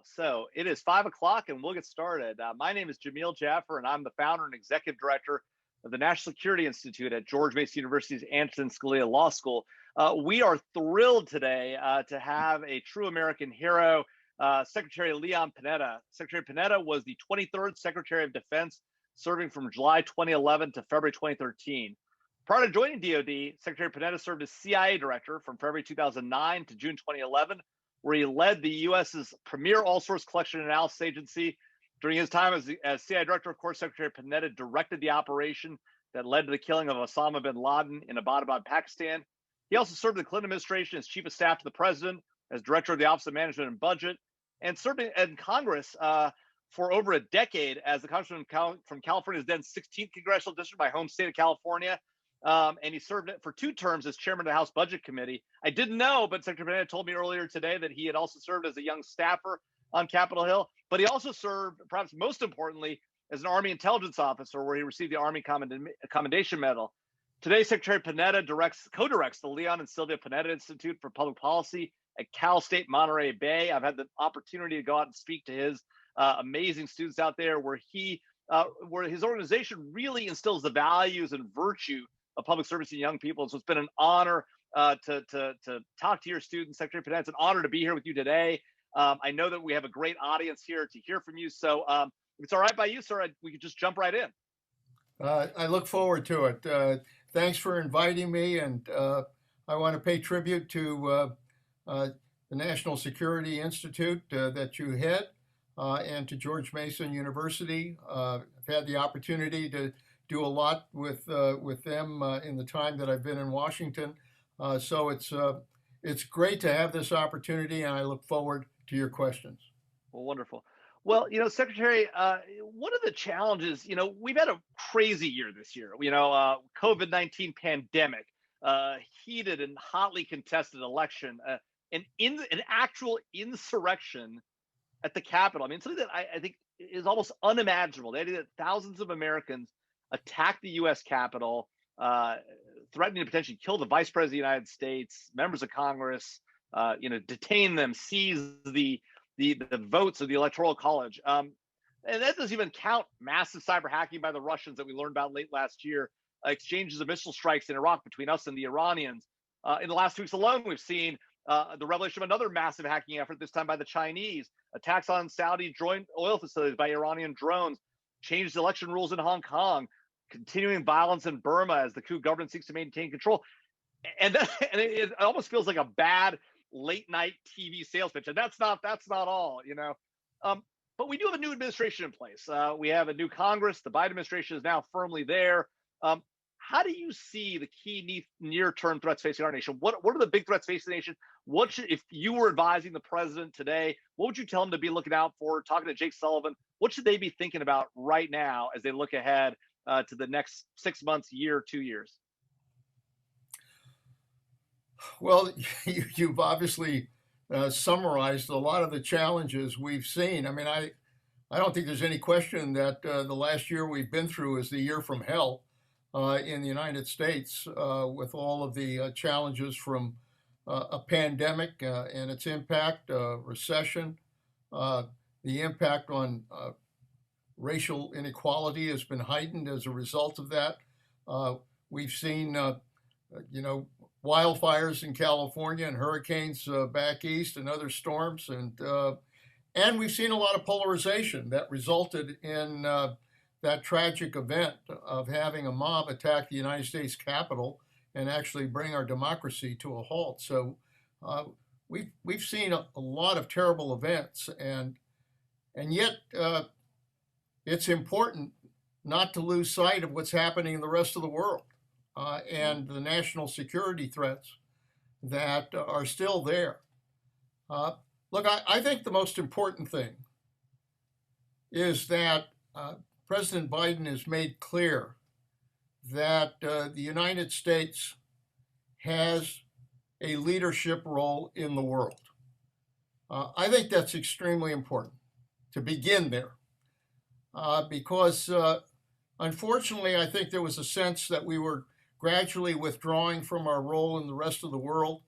So it is 5 o'clock and we'll get started. My name is Jamil Jaffer, and I'm the founder and executive director of the National Security Institute at George Mason University's Antonin Scalia Law School. We are thrilled today to have a true American hero, Secretary Leon Panetta. Secretary Panetta was the 23rd Secretary of Defense, serving from July 2011 to February 2013. Prior to joining DoD, Secretary Panetta served as CIA Director from February 2009 to June 2011, where he led the U.S.'s premier all-source collection and analysis agency. During his time as CIA Director, of course, Secretary Panetta directed the operation that led to the killing of Osama bin Laden in Abbottabad, Pakistan. He also served in the Clinton administration as Chief of Staff to the President, as Director of the Office of Management and Budget, and served in Congress for over a decade as the Congressman from California's then 16th Congressional District, my home state of California. And he served for 2 terms as chairman of the House Budget Committee. I didn't know, but Secretary Panetta told me earlier today that he had also served as a young staffer on Capitol Hill. But he also served, perhaps most importantly, as an Army intelligence officer, where he received the Army Commendation Medal. Today, Secretary Panetta co-directs the Leon and Sylvia Panetta Institute for Public Policy at Cal State Monterey Bay. I've had the opportunity to go out and speak to his amazing students out there, where his organization really instills the values and virtue of public service in young people. So it's been an honor to talk to your students, Secretary Panetta. It's an honor to be here with you today. I know that we have a great audience here to hear from you. So if it's all right by you, sir, we could just jump right in. I look forward to it. Thanks for inviting me, and I want to pay tribute to the National Security Institute that you head, and to George Mason University. I've had the opportunity to do a lot with them in the time that I've been in Washington. So it's great to have this opportunity, and I look forward to your questions. Well, wonderful. Well, Secretary, one of the challenges, we've had a crazy year this year. COVID-19 pandemic, heated and hotly contested election, an actual insurrection at the Capitol. I mean, something that I think is almost unimaginable. The idea that thousands of Americans attacked the U.S. Capitol, threatening to potentially kill the Vice President of the United States, members of Congress, detain them, seize the votes of the Electoral College. And that doesn't even count massive cyber hacking by the Russians that we learned about late last year, exchanges of missile strikes in Iraq between us and the Iranians. In the last 2 weeks alone, we've seen the revelation of another massive hacking effort, this time by the Chinese, attacks on Saudi joint oil facilities by Iranian drones, changed election rules in Hong Kong, continuing violence in Burma as the coup government seeks to maintain control. And it almost feels like a bad late night TV sales pitch. And that's not all, but we do have a new administration in place. We have a new Congress. The Biden administration is now firmly there. How do you see the key near-term threats facing our nation? What are the big threats facing the nation? If you were advising the president today, what would you tell him to be looking out for? Talking to Jake Sullivan, what should they be thinking about right now as they look ahead to the next 6 months, year, 2 years? Well, you've obviously summarized a lot of the challenges we've seen. I mean, I don't think there's any question that the last year we've been through is the year from hell in the United States, with all of the challenges from a pandemic and its impact, recession, the impact on racial inequality has been heightened as a result of that. We've seen, wildfires in California and hurricanes back east and other storms, and we've seen a lot of polarization that resulted in that tragic event of having a mob attack the United States Capitol and actually bring our democracy to a halt. So we've seen a lot of terrible events, and yet it's important not to lose sight of what's happening in the rest of the world and the national security threats that are still there. Look, I think the most important thing is that President Biden has made clear that the United States has a leadership role in the world. I think that's extremely important to begin there, because unfortunately, I think there was a sense that we were gradually withdrawing from our role in the rest of the world.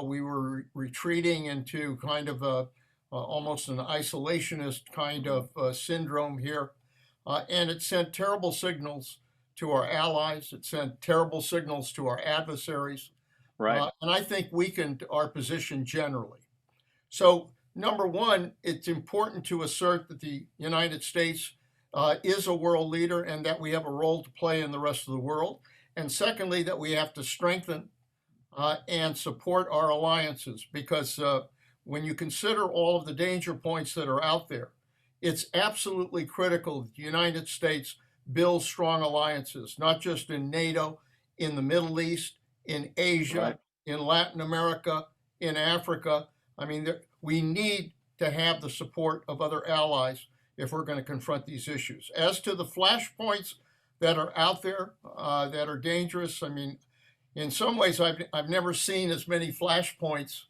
We were retreating into kind of almost an isolationist kind of syndrome here. And it sent terrible signals to our allies. It sent terrible signals to our adversaries. Right. And I think weakened our position generally. So, number one, it's important to assert that the United States is a world leader and that we have a role to play in the rest of the world. And secondly, that we have to strengthen and support our alliances because when you consider all of the danger points that are out there, it's absolutely critical that the United States builds strong alliances, not just in NATO, in the Middle East, in Asia, Right. in Latin America, in Africa. I mean, we need to have the support of other allies if we're going to confront these issues. As to the flashpoints that are out there that are dangerous, I mean, in some ways, I've never seen as many flashpoints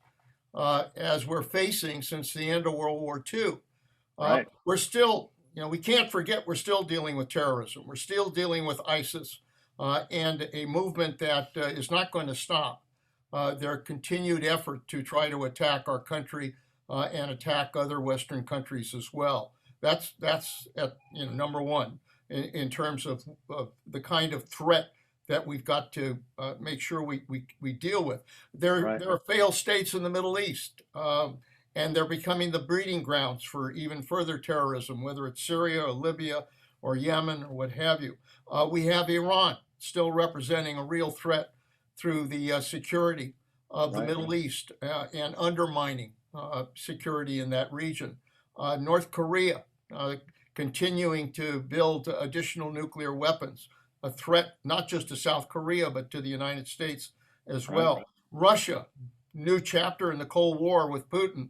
as we're facing since the end of World War II. Right. We're still, we can't forget we're still dealing with terrorism. We're still dealing with ISIS and a movement that is not going to stop. Their continued effort to try to attack our country and attack other Western countries as well. That's at number one in terms of the kind of threat that we've got to make sure we deal with. There are failed states in the Middle East, and they're becoming the breeding grounds for even further terrorism, whether it's Syria or Libya or Yemen or what have you. We have Iran still representing a real threat through the security of the Middle East and undermining security in that region. North Korea continuing to build additional nuclear weapons, a threat not just to South Korea, but to the United States as well. Russia, new chapter in the Cold War with Putin.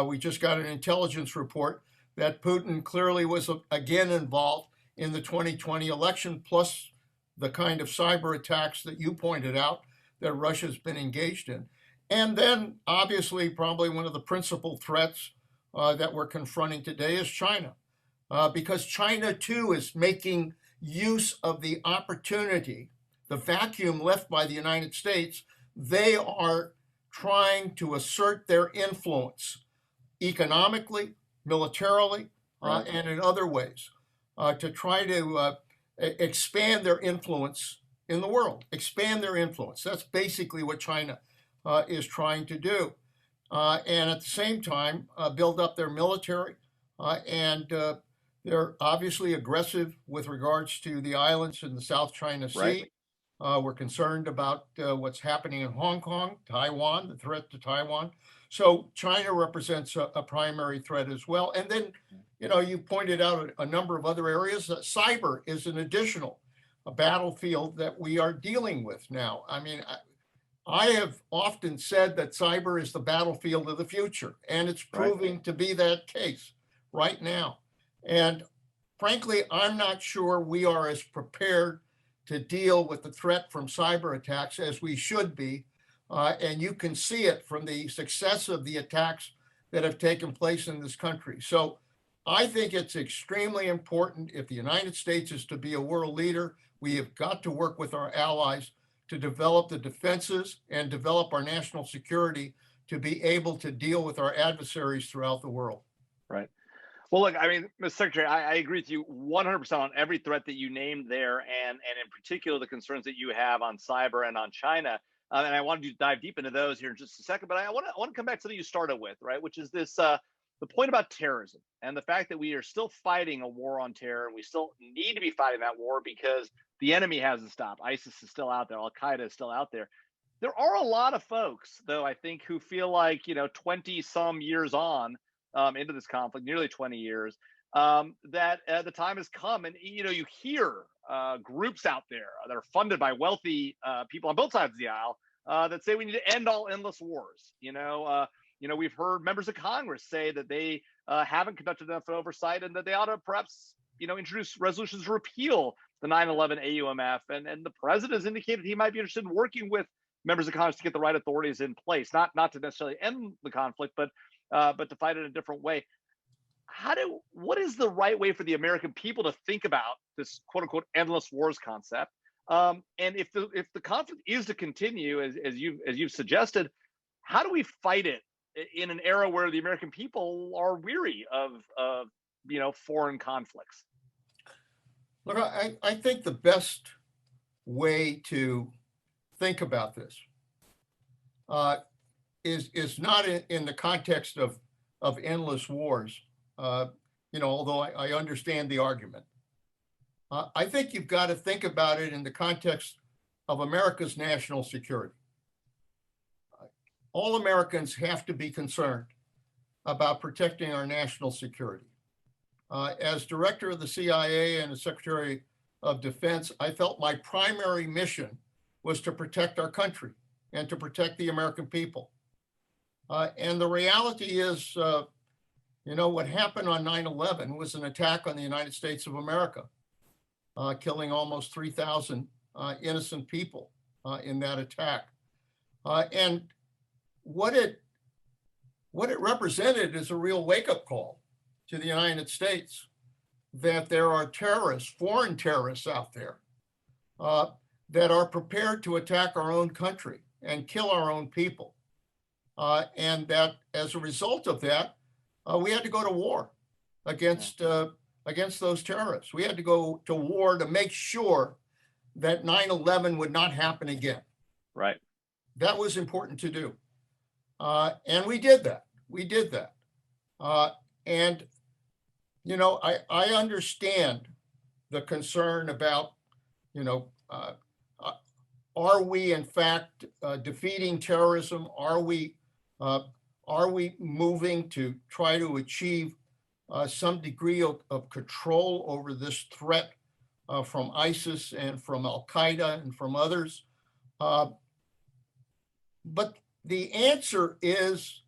We just got an intelligence report that Putin clearly was again involved in the 2020 election, plus the kind of cyber attacks that you pointed out that Russia's been engaged in. And then, obviously, probably one of the principal threats that we're confronting today is China, because China, too, is making use of the opportunity, the vacuum left by the United States. They are trying to assert their influence economically, militarily, and in other ways to try to expand their influence in the world, expand their influence. That's basically what China is trying to do. And at the same time, build up their military. And they're obviously aggressive with regards to the islands in the South China Sea. We're concerned about what's happening in Hong Kong, Taiwan, the threat to Taiwan. So China represents a primary threat as well. And then, you pointed out a number of other areas. Cyber is an additional battlefield that we are dealing with now. I mean, I have often said that cyber is the battlefield of the future, and it's proving to be that case right now. And frankly, I'm not sure we are as prepared to deal with the threat from cyber attacks as we should be. And you can see it from the success of the attacks that have taken place in this country. So I think it's extremely important if the United States is to be a world leader, we have got to work with our allies to develop the defenses and develop our national security to be able to deal with our adversaries throughout the world. Right. Well, look, I mean, Mr. Secretary, I agree with you 100% on every threat that you named there, and in particular the concerns that you have on cyber and on China. And I wanted to dive deep into those here in just a second, but I want to come back to something you started with, right? Which is this the point about terrorism and the fact that we are still fighting a war on terror, and we still need to be fighting that war because the enemy hasn't stopped. ISIS is still out there. Al Qaeda is still out there. There are a lot of folks, though, I think, who feel like 20 some years on into this conflict, nearly 20 years, that the time has come. And, you hear groups out there that are funded by wealthy people on both sides of the aisle that say we need to end all endless wars. We've heard members of Congress say that they haven't conducted enough oversight and that they ought to perhaps, introduce resolutions to repeal the 9/11 AUMF. And the president has indicated he might be interested in working with members of Congress to get the right authorities in place, not to necessarily end the conflict, but to fight it in a different way. What is the right way for the American people to think about this quote unquote endless wars concept? And if the conflict is to continue as you've suggested, how do we fight it in an era where the American people are weary of foreign conflicts? Look, I think the best way to think about this is not in the context of endless wars. Although I understand the argument, I think you've got to think about it in the context of America's national security. All Americans have to be concerned about protecting our national security. As director of the CIA and as Secretary of Defense, I felt my primary mission was to protect our country and to protect the American people. And the reality is, what happened on 9/11 was an attack on the United States of America, killing almost 3,000 innocent people in that attack. And what it represented is a real wake-up call to the United States that there are terrorists, foreign terrorists out there that are prepared to attack our own country and kill our own people. And that as a result of that, we had to go to war against those terrorists. We had to go to war to make sure that 9/11 would not happen again. Right. That was important to do. And we did that. And I understand the concern about, are we in fact defeating terrorism? Are we moving to try to achieve some degree of control over this threat from ISIS and from Al Qaeda and from others? But the answer is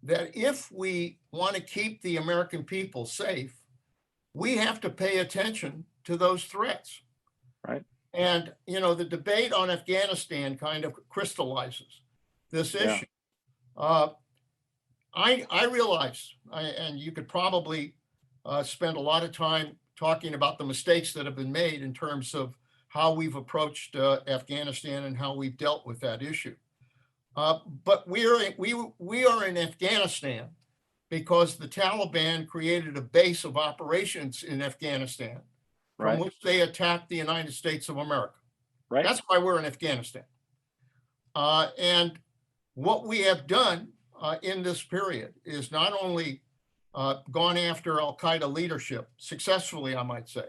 that if we want to keep the American people safe, we have to pay attention to those threats. Right. And, the debate on Afghanistan kind of crystallizes this issue. I realize, and you could probably spend a lot of time talking about the mistakes that have been made in terms of how we've approached Afghanistan and how we've dealt with that issue. But we are in Afghanistan because the Taliban created a base of operations in Afghanistan from which they attacked the United States of America. Right. That's why we're in Afghanistan. And what we have done in this period is not only gone after Al Qaeda leadership successfully, I might say,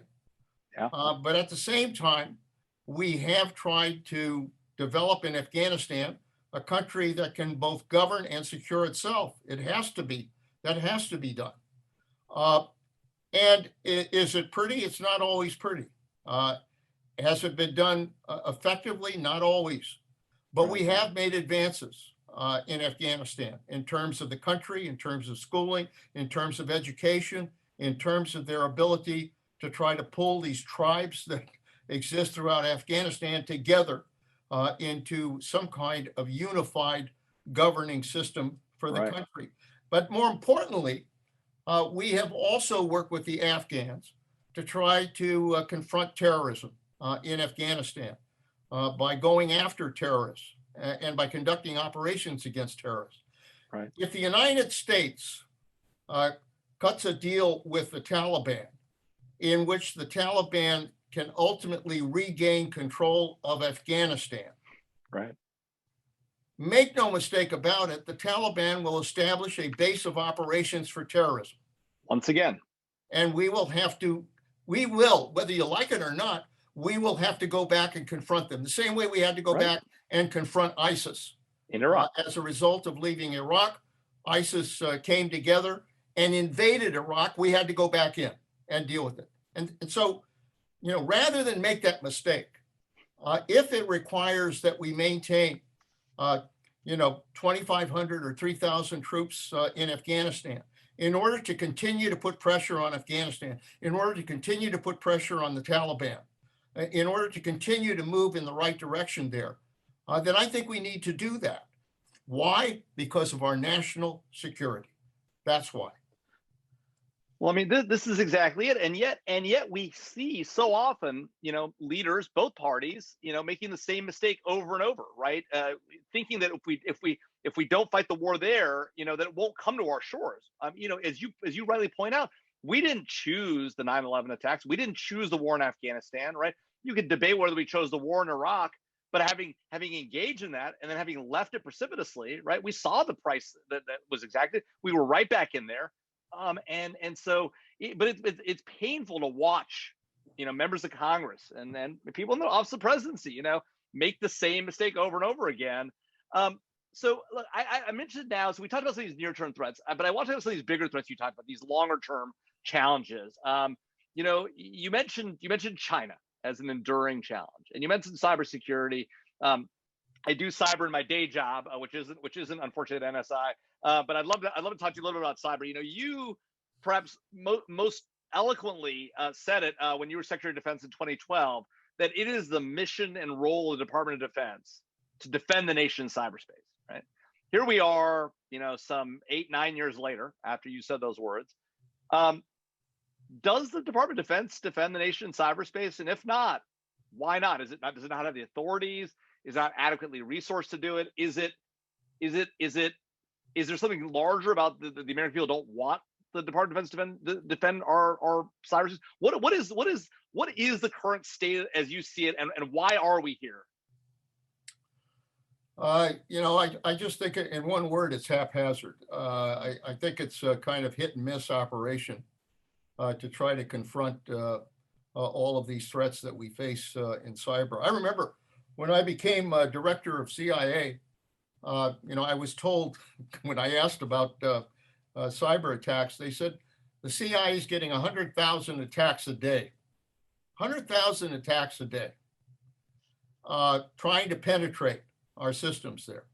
but at the same time, we have tried to develop in Afghanistan a country that can both govern and secure itself. That has to be done. And is it pretty? It's not always pretty. Has it been done effectively? Not always. But we have made advances in Afghanistan in terms of the country, in terms of schooling, in terms of education, in terms of their ability to try to pull these tribes that exist throughout Afghanistan together into some kind of unified governing system for the country. But more importantly, we have also worked with the Afghans to try to confront terrorism in Afghanistan by going after terrorists and by conducting operations against terrorists. Right. If the United States cuts a deal with the Taliban in which the Taliban can ultimately regain control of Afghanistan. Right. Make no mistake about it, the Taliban will establish a base of operations for terrorism. Once again. And we will, whether you like it or not, we will have to go back and confront them. The same way we had to go back and confront ISIS. In Iraq. As a result of leaving Iraq, ISIS came together and invaded Iraq. We had to go back in and deal with it. And so, rather than make that mistake, if it requires that we maintain, 2,500 or 3,000 troops in Afghanistan, in order to continue to put pressure on Afghanistan, in order to continue to put pressure on the Taliban, in order to continue to move in the right direction there, then I think we need to do that. Why? Because of our national security. That's why. Well, I mean, this is exactly it, and yet we see so often, leaders, both parties, making the same mistake over and over, right? Thinking that if we don't fight the war there, that it won't come to our shores. As you rightly point out, we didn't choose the 9/11 attacks. We didn't choose the war in Afghanistan, right? You could debate whether we chose the war in Iraq, but having engaged in that and then having left it precipitously, right? We saw the price that was exacted. We were right back in there. And so, it's painful to watch, members of Congress and then people in the office of presidency, make the same mistake over and over again. So look, I mentioned now. So we talked about some of these near-term threats, but I want to talk about some of these bigger threats you talked about, these longer-term challenges. You mentioned China as an enduring challenge, and you mentioned cybersecurity. I do cyber in my day job, which isn't unfortunately at NSI. But I'd love to talk to you a little bit about cyber. You perhaps most eloquently said it when you were Secretary of Defense in 2012, that it is the mission and role of the Department of Defense to defend the nation's cyberspace. Right here we are, some 8-9 years later after you said those words. Does the Department of Defense defend the nation's cyberspace? And if not, why not? Does it not have the authorities? Is not adequately resourced to do it? Is there something larger about the American people don't want the Department of Defense to defend our cyberspace? What is the current state as you see it, and why are we here? I just think in one word, it's haphazard. I think it's a kind of hit and miss operation to try to confront all of these threats that we face in cyber. I remember when I became director of CIA, I was told when I asked about cyber attacks, they said the CIA is getting 100,000 attacks a day. 100,000 attacks a day, trying to penetrate our systems there.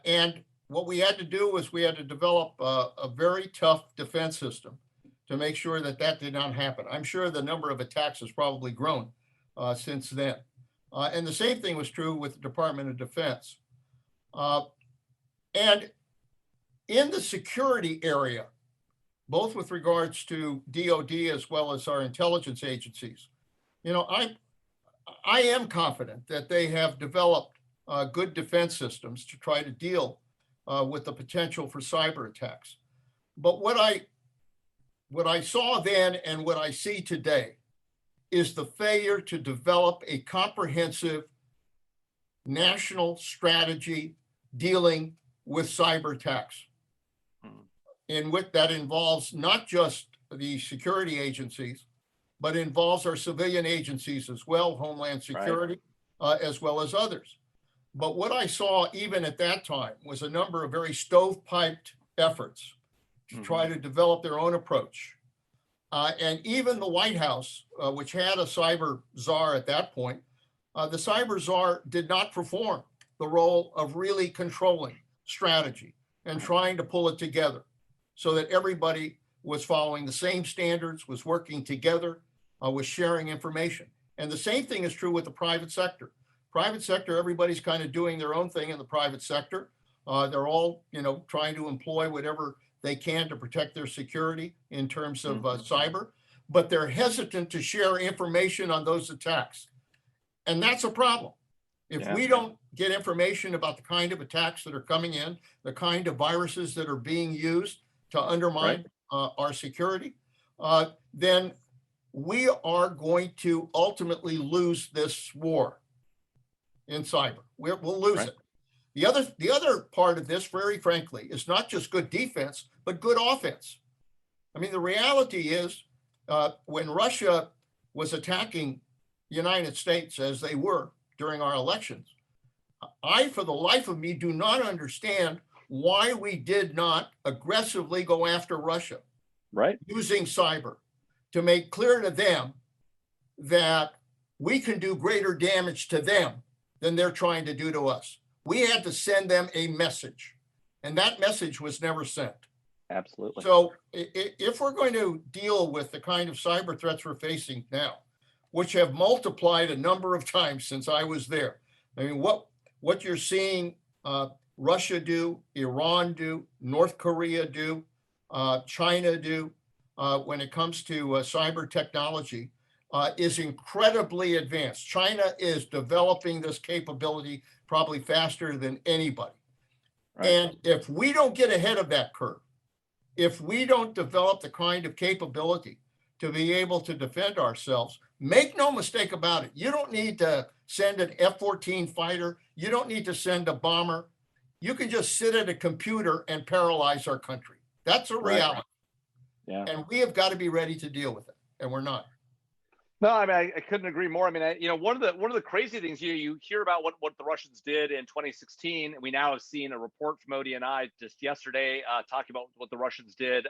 And what we had to do was we had to develop a very tough defense system to make sure that did not happen. I'm sure the number of attacks has probably grown since then. And the same thing was true with the Department of Defense. And in the security area, both with regards to DOD as well as our intelligence agencies, I am confident that they have developed good defense systems to try to deal with the potential for cyber attacks. But what I saw then and what I see today is the failure to develop a comprehensive national strategy dealing with cyber attacks. In which that involves not just the security agencies, but involves our civilian agencies as well, Homeland Security, as well as others. But what I saw even at that time was a number of very stovepiped efforts to try to develop their own approach. And even the White House, which had a cyber czar at that point, the cyber czar did not perform the role of really controlling strategy and trying to pull it together so that everybody was following the same standards, was working together, was sharing information. And the same thing is true with the private sector. Private sector, everybody's kind of doing their own thing in the private sector. They're all, trying to employ whatever they can to protect their security in terms of cyber, but they're hesitant to share information on those attacks. And that's a problem. If we don't get information about the kind of attacks that are coming in, the kind of viruses that are being used to undermine our security, then we are going to ultimately lose this war in cyber. We'll lose it. The other part of this, very frankly, is not just good defense, but good offense. I mean, the reality is when Russia was attacking the United States, as they were during our elections, I, for the life of me, do not understand why we did not aggressively go after Russia, using cyber to make clear to them that we can do greater damage to them than they're trying to do to us. We had to send them a message, and that message was never sent. Absolutely. So if we're going to deal with the kind of cyber threats we're facing now, which have multiplied a number of times since I was there, I mean, what you're seeing Russia do, Iran do, North Korea do, China do, when it comes to cyber technology is incredibly advanced. China is developing this capability probably faster than anybody. Right. And if we don't get ahead of that curve, if we don't develop the kind of capability to be able to defend ourselves, make no mistake about it, you don't need to send an F-14 fighter. You don't need to send a bomber. You can just sit at a computer and paralyze our country. That's a reality. Yeah. And we have got to be ready to deal with it, and we're not. No, I mean, I couldn't agree more. I mean, one of the crazy things, you hear about what the Russians did in 2016, and we now have seen a report from ODNI just yesterday talking about what the Russians did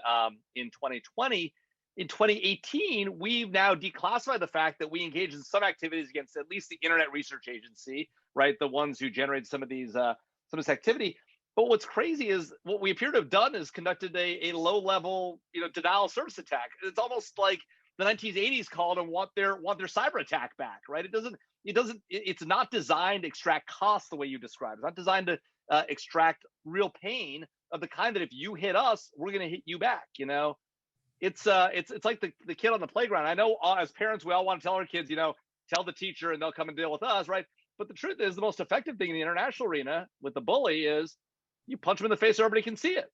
in 2020. In 2018, we've now declassified the fact that we engaged in some activities against at least the Internet Research Agency, right? The ones who generate some of this activity. But what's crazy is what we appear to have done is conducted a low-level, denial of service attack. It's almost like the 1980s called and want their cyber attack back, right? It's not designed to extract costs the way you described. It's not designed to extract real pain of the kind that if you hit us, we're going to hit you back. It's like the kid on the playground. I know as parents, we all want to tell our kids, tell the teacher and they'll come and deal with us, right? But the truth is the most effective thing in the international arena with the bully is you punch them in the face so everybody can see it,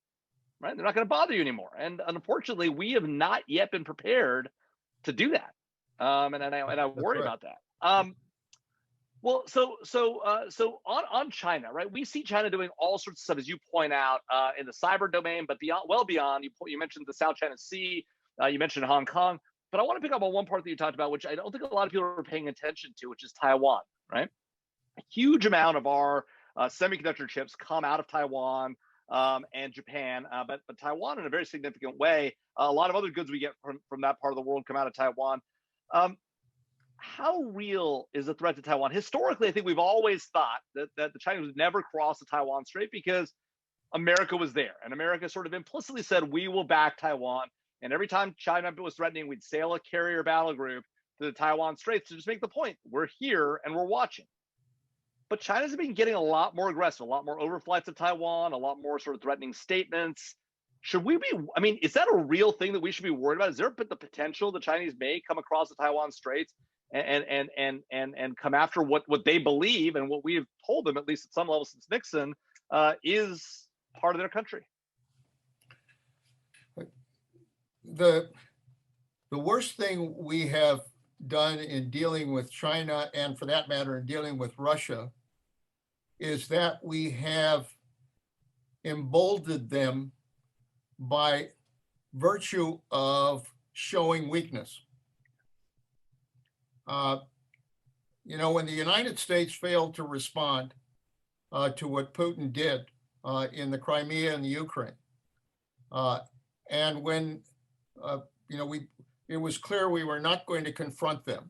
right? They're not going to bother you anymore. And unfortunately, we have not yet been prepared to do that. And I worry about that. Well, so on China, right? We see China doing all sorts of stuff, as you point out, in the cyber domain, but beyond. You mentioned the South China Sea, you mentioned Hong Kong, but I want to pick up on one part that you talked about, which I don't think a lot of people are paying attention to, which is Taiwan, right? A huge amount of our semiconductor chips come out of Taiwan and Japan, but Taiwan in a very significant way. A lot of other goods we get from that part of the world come out of Taiwan. How real is the threat to Taiwan? Historically, I think we've always thought that the Chinese would never cross the Taiwan Strait because America was there. And America sort of implicitly said, we will back Taiwan. And every time China was threatening, we'd sail a carrier battle group to the Taiwan Straits to just make the point, we're here and we're watching. But China's been getting a lot more aggressive, a lot more overflights of Taiwan, a lot more sort of threatening statements. Is that a real thing that we should be worried about? Is there the potential the Chinese may come across the Taiwan Straits and come after what they believe and what we have told them, at least at some level since Nixon, is part of their country? The worst thing we have done in dealing with China, and for that matter, in dealing with Russia, is that we have emboldened them by virtue of showing weakness. When the United States failed to respond to what Putin did in the Crimea and the Ukraine, and when it was clear we were not going to confront them,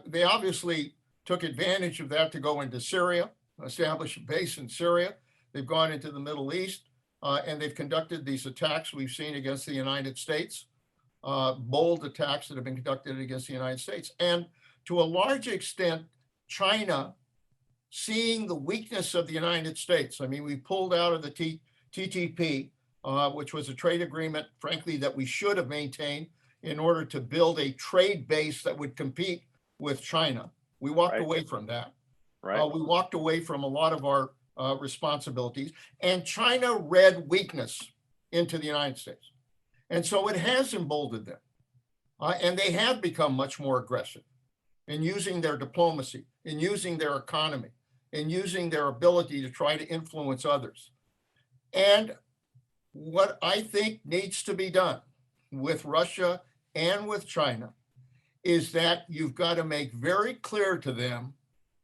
they obviously took advantage of that to go into Syria, establish a base in Syria. They've gone into the Middle East, and they've conducted these attacks we've seen against the United States. Bold attacks that have been conducted against the United States. And to a large extent, China, seeing the weakness of the United States, we pulled out of the TTP, which was a trade agreement, frankly, that we should have maintained in order to build a trade base that would compete with China. We walked away from that. Right. We walked away from a lot of our responsibilities, and China read weakness into the United States. And so it has emboldened them. And they have become much more aggressive in using their diplomacy, in using their economy, in using their ability to try to influence others. And what I think needs to be done with Russia and with China is that you've got to make very clear to them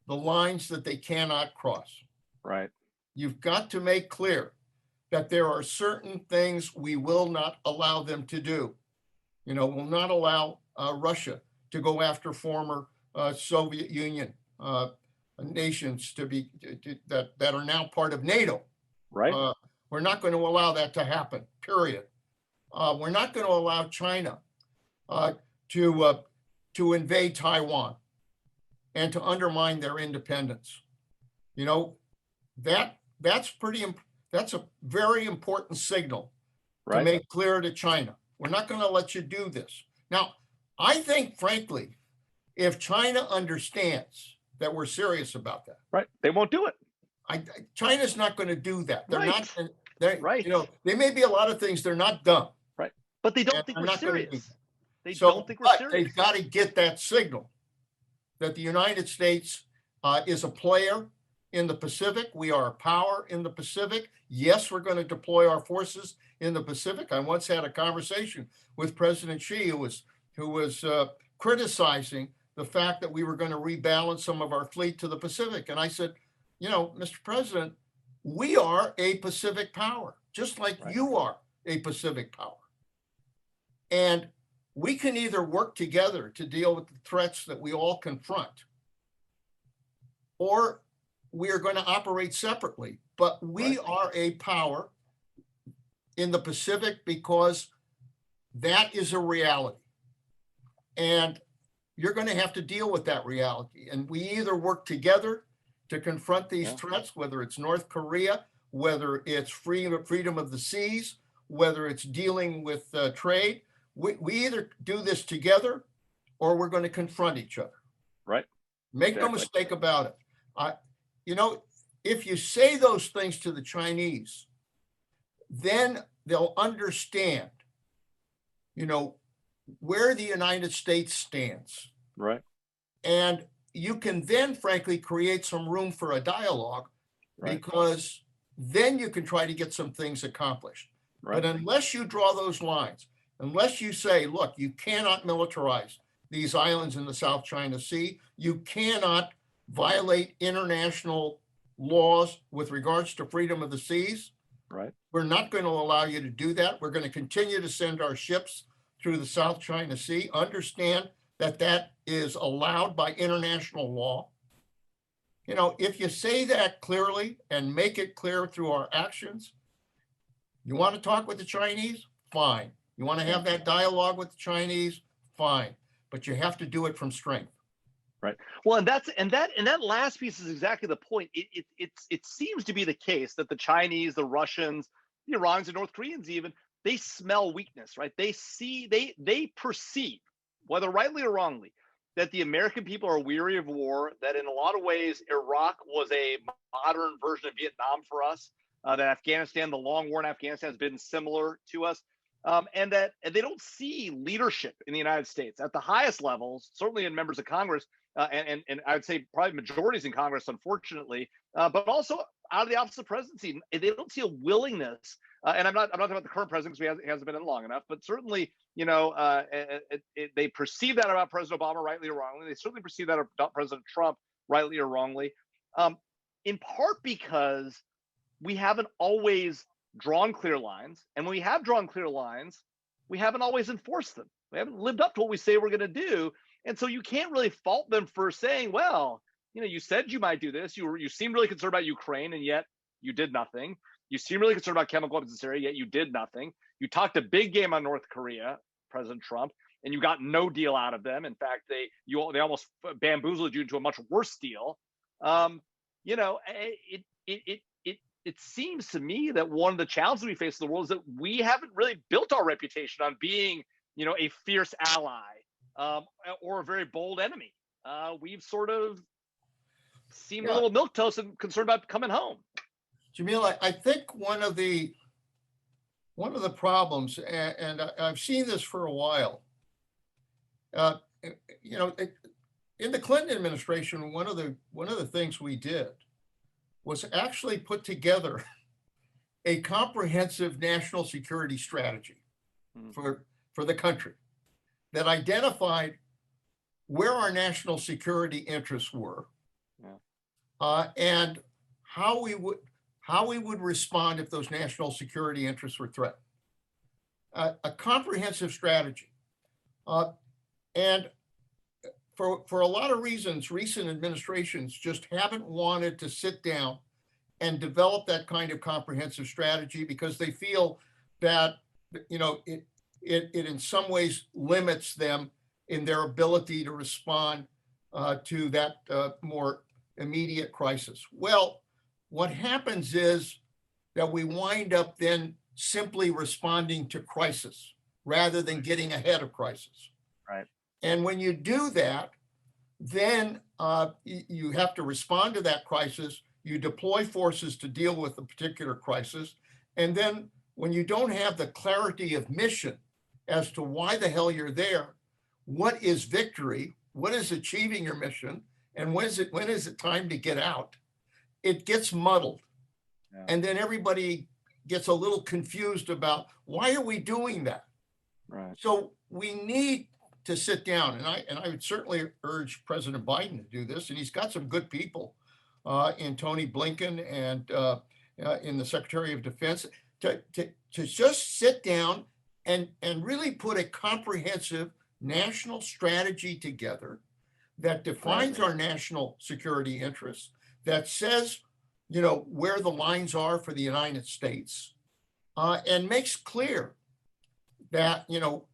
the lines that they cannot cross. Right. You've got to make clear that there are certain things we will not allow them to do. We'll not allow Russia to go after former Soviet Union nations that are now part of NATO. Right. We're not going to allow that to happen, period. We're not going to allow China to invade Taiwan and to undermine their independence. That's a very important signal to make clear to China. We're not going to let you do this. Now, I think, frankly, if China understands that we're serious about that, right, they won't do it. China's not going to do that. They're Right. not. They, Right. you know, they may be a lot of things. They're not dumb. Right. But they don't And think they're we're not gonna do serious. that. They So, don't think we're but serious. they've got to get that signal that the United States is a player in the Pacific. We are a power in the Pacific. Yes, we're going to deploy our forces in the Pacific. I once had a conversation with President Xi, who was criticizing the fact that we were going to rebalance some of our fleet to the Pacific. And I said, you know, Mr. President, we are a Pacific power, just like Right. you are a Pacific power. And we can either work together to deal with the threats that we all confront, or we are going to operate separately. But we are a power in the Pacific because that is a reality. And you're going to have to deal with that reality. And we either work together to confront these threats, whether it's North Korea, whether it's freedom of the seas, whether it's dealing with trade. We either do this together or we're going to confront each other. Right. Make no mistake about it. You know, if you say those things to the Chinese, then they'll understand, you know, where the United States stands. Right. And you can then, frankly, create some room for a dialogue, because then you can try to get some things accomplished. But unless you draw those lines, unless you say, look, you cannot militarize these islands in the South China Sea, you cannot violate international laws with regards to freedom of the seas. Right. We're not going to allow you to do that. We're going to continue to send our ships through the South China Sea. Understand that that is allowed by international law. You know, if you say that clearly and make it clear through our actions, you want to talk with the Chinese? Fine. You want to have that dialogue with the Chinese? Fine. But you have to do it from strength. Right. Well, and that last piece is exactly the point. It seems to be the case that the Chinese, the Russians, the Iranians, the North Koreans, even, they smell weakness, right? They perceive, whether rightly or wrongly, that the American people are weary of war, that in a lot of ways Iraq was a modern version of Vietnam for us, that Afghanistan, the long war in Afghanistan, has been similar to us. And they don't see leadership in the United States at the highest levels, certainly in members of Congress, and I would say probably majorities in Congress, unfortunately, but also out of the office of presidency. They don't see a willingness, and I'm not talking about the current president because he hasn't been in long enough, but certainly, you know, they perceive that about President Obama, rightly or wrongly. They certainly perceive that about President Trump, rightly or wrongly, in part because we haven't always drawn clear lines. And when we have drawn clear lines, we haven't always enforced them. We haven't lived up to what we say we're going to do. And so you can't really fault them for saying, well, you know, you said you might do this. You seem really concerned about Ukraine, and yet you did nothing. You seem really concerned about chemical weapons in Syria, yet you did nothing. You talked a big game on North Korea, President Trump, and you got no deal out of them. In fact, they almost bamboozled you into a much worse deal. You know, it seems to me that one of the challenges we face in the world is that we haven't really built our reputation on being, you know, a fierce ally or a very bold enemy. We've sort of seemed a little milquetoast and concerned about coming home. Jamil, I think one of the problems, and I've seen this for a while, you know, in the Clinton administration, one of the things we did was actually put together a comprehensive national security strategy for the country that identified where our national security interests were, and how we would respond if those national security interests were threatened. A comprehensive strategy, and for a lot of reasons, recent administrations just haven't wanted to sit down and develop that kind of comprehensive strategy because they feel that, you know, it in some ways limits them in their ability to respond to that more immediate crisis. Well, what happens is that we wind up then simply responding to crisis rather than getting ahead of crisis. Right. And when you do that, then you have to respond to that crisis. You deploy forces to deal with the particular crisis. And then when you don't have the clarity of mission as to why the hell you're there, what is victory, what is achieving your mission, and when is it time to get out, it gets muddled. Yeah. And then everybody gets a little confused about why are we doing that? Right. So we need to sit down, and I would certainly urge President Biden to do this, and he's got some good people in Tony Blinken and in the Secretary of Defense to just sit down and really put a comprehensive national strategy together that defines our national security interests, that says, where the lines are for the United States, and makes clear that,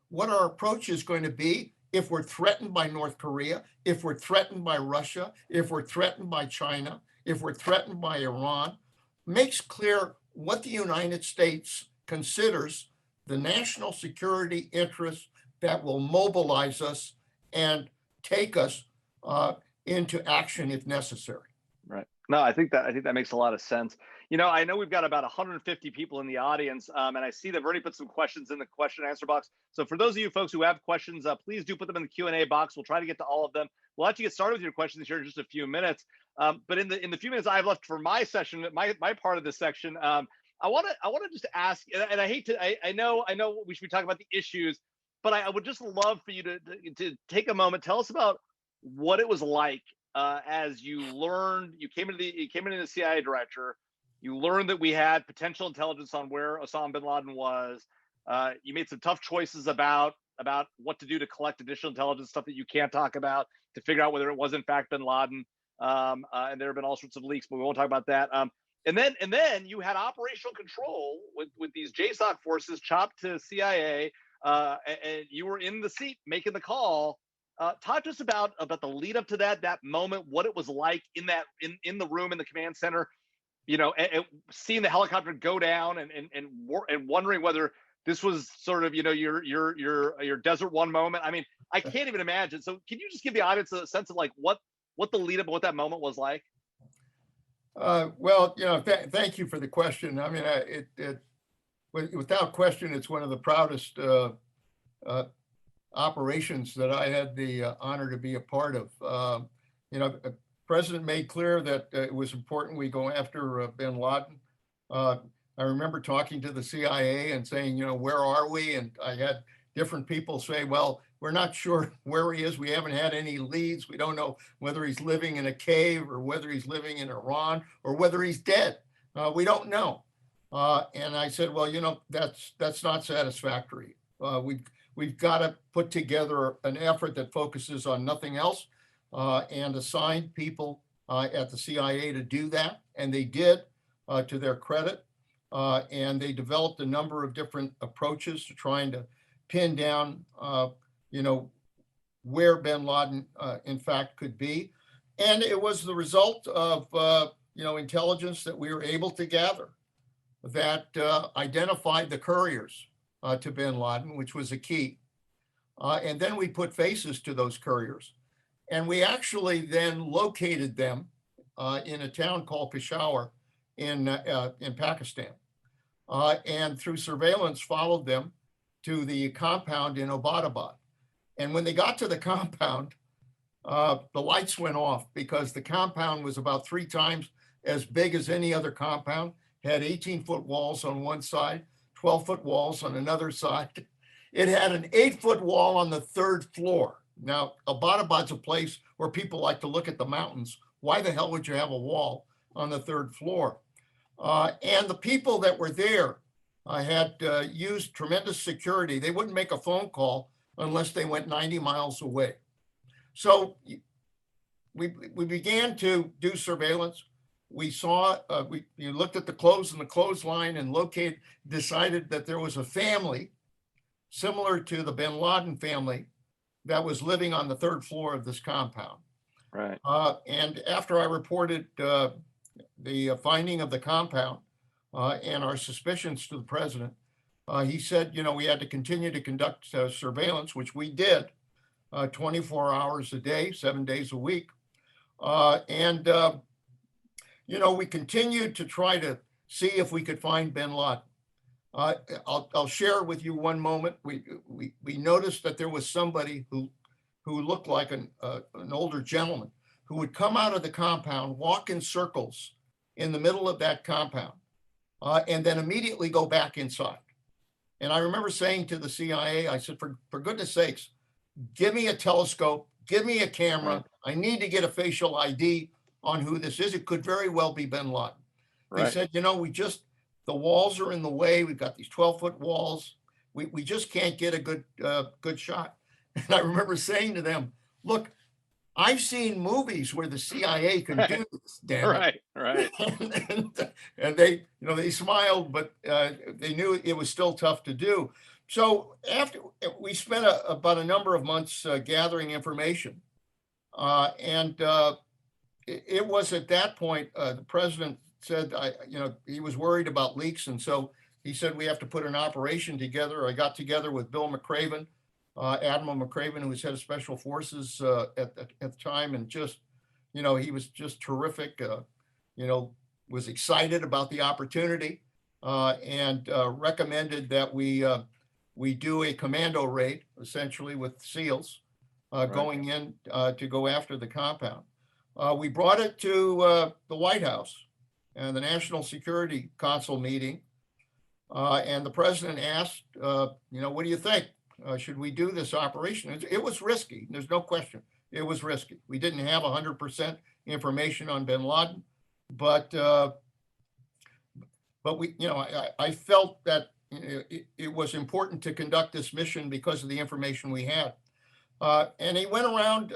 what our approach is going to be if we're threatened by North Korea, if we're threatened by Russia, if we're threatened by China, if we're threatened by Iran, makes clear what the United States considers the national security interests that will mobilize us and take us into action if necessary. Right. No, I think that makes a lot of sense. I know we've got about 150 people in the audience, and I see they've already put some questions in the question and answer box. So for those of you folks who have questions, please do put them in the Q&A box. We'll try to get to all of them. We'll actually get started with your questions here in just a few minutes. But in the few minutes I have left for my session, my part of this section, I want to just ask, and I hate to, I know we should be talking about the issues, but I would just love for you to take a moment, tell us about what it was like as you learned, you came into the CIA director. You learned that we had potential intelligence on where Osama bin Laden was. You made some tough choices about what to do to collect additional intelligence, stuff that you can't talk about, to figure out whether it was in fact bin Laden. And there have been all sorts of leaks, but we won't talk about that. And then you had operational control with these JSOC forces chopped to CIA, and you were in the seat making the call. Talk to us about the lead up to that moment, what it was like in the room in the command center. Seeing the helicopter go down and wondering whether this was sort of, your Desert One moment. I mean, I can't even imagine. So can you just give the audience a sense of like what the lead up, what that moment was like? Well, thank you for the question. I mean, without question, it's one of the proudest operations that I had the honor to be a part of. President made clear that it was important we go after bin Laden. I remember talking to the CIA and saying, where are we? And I had different people say, well, we're not sure where he is. We haven't had any leads. We don't know whether he's living in a cave or whether he's living in Iran or whether he's dead. We don't know. And I said, well, that's not satisfactory. We've got to put together an effort that focuses on nothing else. And assigned people at the CIA to do that, and they did, to their credit. And they developed a number of different approaches to trying to pin down, where bin Laden, in fact, could be. And it was the result of, intelligence that we were able to gather that identified the couriers to bin Laden, which was a key. And then we put faces to those couriers. And we actually then located them in a town called Peshawar in Pakistan. And through surveillance, followed them to the compound in Abbottabad. And when they got to the compound, the lights went off because the compound was about 3 times as big as any other compound, had 18-foot walls on one side, 12-foot walls on another side. It had an 8-foot wall on the 3rd floor. Now, Abbottabad's a place where people like to look at the mountains. Why the hell would you have a wall on the 3rd floor? And the people that were there had used tremendous security. They wouldn't make a phone call unless they went 90 miles away. So we began to do surveillance. We saw, we looked at the clothes in the clothesline and decided that there was a family similar to the bin Laden family that was living on the 3rd floor of this compound. Right. And after I reported the finding of the compound and our suspicions to the president, He said, we had to continue to conduct surveillance, which we did 24 hours a day, 7 days a week. And we continued to try to see if we could find bin Laden. I'll share with you one moment. We noticed that there was somebody who looked like an older gentleman who would come out of the compound, walk in circles in the middle of that compound, and then immediately go back inside. And I remember saying to the CIA, I said, for goodness sakes, give me a telescope, give me a camera. Right. I need to get a facial ID on who this is. It could very well be bin Laden. They Right. said, the walls are in the way. We've got these 12-foot walls. We just can't get a good shot. And I remember saying to them, look, I've seen movies where the CIA can do this, damn it. Right. And they smiled, but they knew it was still tough to do. So after we spent about a number of months gathering information, and it was at that point the president said, he was worried about leaks, and so he said we have to put an operation together. I got together with Bill McRaven, Admiral McRaven, who was head of Special Forces at the time, and just, he was just terrific. Was excited about the opportunity, and recommended that we do a commando raid, essentially with SEALs going in to go after the compound. We brought it to the White House and the National Security Council meeting, and the president asked, what do you think? Should we do this operation? It was risky. There's no question. It was risky. We didn't have 100% information on bin Laden, but we, I felt that it was important to conduct this mission because of the information we had. And he went around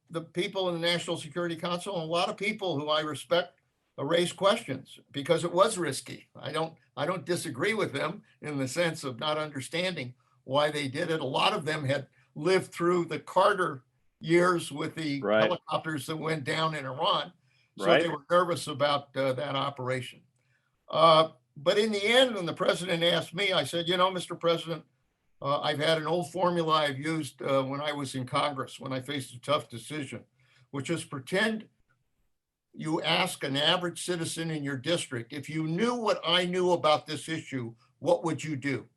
the people in the National Security Council, and a lot of people who I respect raised questions because it was risky. I don't disagree with them in the sense of not understanding why they did it. A lot of them had lived through the Carter years with the helicopters that went down in Iran. So they were nervous about that operation. But in the end, when the president asked me, I said, Mr. President, I've had an old formula I've used when I was in Congress, when I faced a tough decision, which is pretend you ask an average citizen in your district, if you knew what I knew about this issue, what would you do?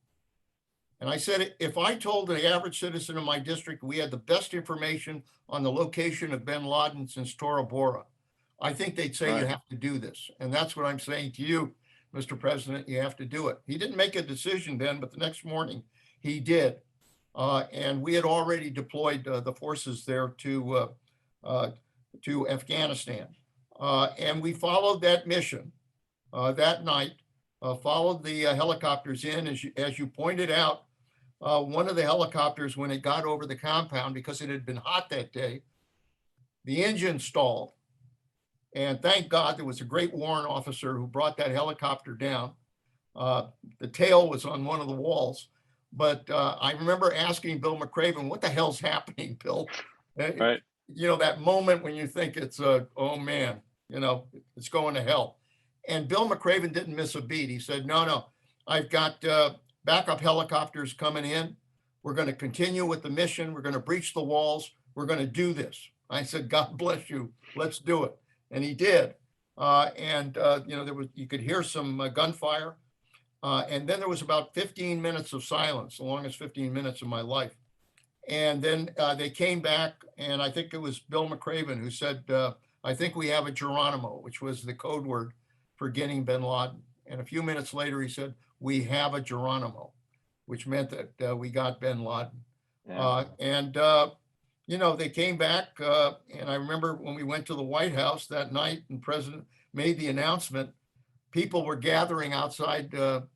And I said, if I told the average citizen in my district we had the best information on the location of bin Laden since Tora Bora, I think they'd say you have to do this. And that's what I'm saying to you, Mr. President, you have to do it. He didn't make a decision then, but the next morning he did. And we had already deployed the forces there to Afghanistan. And we followed that mission that night, followed the helicopters in, as you pointed out. One of the helicopters, when it got over the compound, because it had been hot that day, the engine stalled. And thank God there was a great warrant officer who brought that helicopter down. The tail was on one of the walls. But I remember asking Bill McRaven, what the hell's happening, Bill? That moment when you think it's, oh man, it's going to hell. And Bill McRaven didn't miss a beat. He said, no, I've got backup helicopters coming in. We're going to continue with the mission. We're going to breach the walls. We're going to do this. I said, God bless you. Let's do it. And he did. You could hear some gunfire. And then there was about 15 minutes of silence, the longest 15 minutes of my life. And then they came back, and I think it was Bill McRaven who said, I think we have a Geronimo, which was the code word for getting bin Laden. And a few minutes later, he said, we have a Geronimo, which meant that we got bin Laden. They came back, and I remember when we went to the White House that night and the president made the announcement, people were gathering outside of